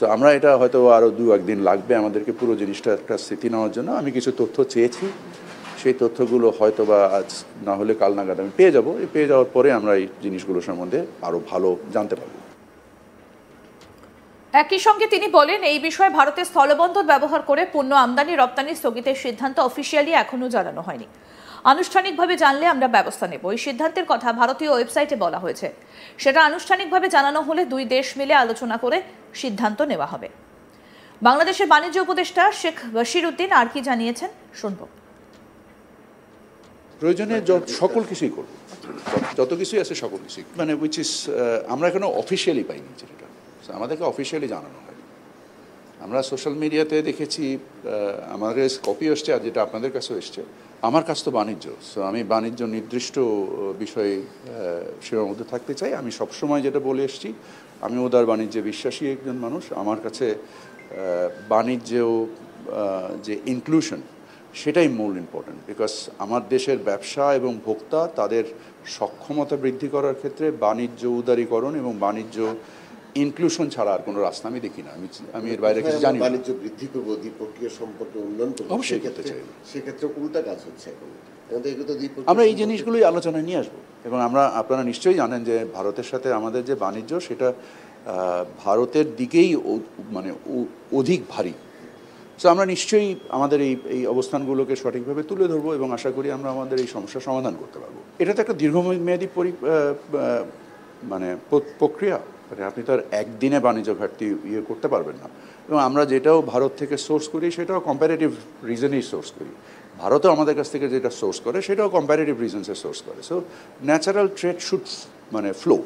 তো আমরা এটা হয়তো আরও 2-1 দিন লাগবে আমাদেরকে পুরো জিনিসটা একটা স্থিতি নেওয়ার জন্য। আমি কিছু তথ্য চেয়েছি, সেই তথ্যগুলো হয়তো বা আজ না হলে কাল নাগাদ আমি পেয়ে যাব। এই পেয়ে যাওয়ার পরে আমরা এই জিনিসগুলো সম্বন্ধে আরও ভালো জানতে পারব। একই সঙ্গে তিনি বলেন, এই বিষয়ে ভারতের স্থলবন্দর ব্যবহার করে পণ্য আমদানি রপ্তানি স্থগিতের সিদ্ধান্ত অফিসিয়ালি এখনও জানানো হয়নি। আনুষ্ঠানিকভাবে জানলে আমরা ব্যবস্থা নেব। এই সিদ্ধান্তের কথা ভারতীয় ওয়েবসাইটে বলা হয়েছে। সেটা আনুষ্ঠানিকভাবে জানানো হলে দুই দেশ মিলে আলোচনা করে সিদ্ধান্ত নেওয়া হবে। বাংলাদেশের বাণিজ্য উপদেষ্টা শেখ বশির উদ্দিন আর কি জানিয়েছেন শুনব। প্রয়োজনে সকল কিছুই করব, যত কিছুই আছে সকল কিছুই, মানে উইচ ইজ আমরা এখনো অফিসিয়ালি পাইনি যেটা, আমাদেরকে অফিসিয়ালি জানানো হয়। আমরা সোশ্যাল মিডিয়াতে দেখেছি, আমাদের কপি এসছে আর যেটা আপনাদের কাছেও এসছে। আমার কাছ তো বাণিজ্য, সো আমি বাণিজ্য নির্দিষ্ট বিষয়ে সীমাবদ্ধ থাকতে চাই। আমি সবসময় যেটা বলে এসছি, আমি উদার বাণিজ্যে বিশ্বাসী একজন মানুষ। আমার কাছে বাণিজ্য যে ইনক্লুশন, সেটাই মূল ইম্পর্ট্যান্ট। বিকজ আমার দেশের ব্যবসা এবং ভোক্তা তাদের সক্ষমতা বৃদ্ধি করার ক্ষেত্রে বাণিজ্য উদারীকরণ এবং বাণিজ্য ইনক্লুশন ছাড়া আর কোনো রাস্তা আমি দেখি না। আমি এর বাইরে কিছু জানি না। বাণিজ্য বৃদ্ধি করবো, দ্বিপক্ষীয় সম্পর্ক উন্নয়ন করবো, অবশ্যই করতে চাই। সেক্ষেত্রে উল্টা কাজ হচ্ছে এখন। আমরা এই জিনিসগুলোই আলোচনায় নিয়ে আসবো এবং আপনারা নিশ্চয়ই জানেন যে ভারতের সাথে আমাদের যে বাণিজ্য, সেটা ভারতের দিকেই মানে অধিক ভারী। সো আমরা নিশ্চয়ই আমাদের এই অবস্থানগুলোকে সঠিকভাবে তুলে ধরবো এবং আশা করি আমরা আমাদের এই সমস্যার সমাধান করতে পারবো। এটা তো একটা দীর্ঘমেয়াদী মানে প্রক্রিয়া। মানে আপনি তো আর একদিনে বাণিজ্য ঘাটতি করতে পারবেন না। এবং আমরা যেটাও ভারত থেকে সোর্স করি, সেটাও কম্প্যারেটিভ রিজনেই সোর্স করি। ভারতও আমাদের কাছ থেকে যেটা সোর্স করে, সেটাও কম্প্যারেটিভ রিজনসে সোর্স করে। সো ন্যাচারাল ট্রেড শুড মানে ফ্লো।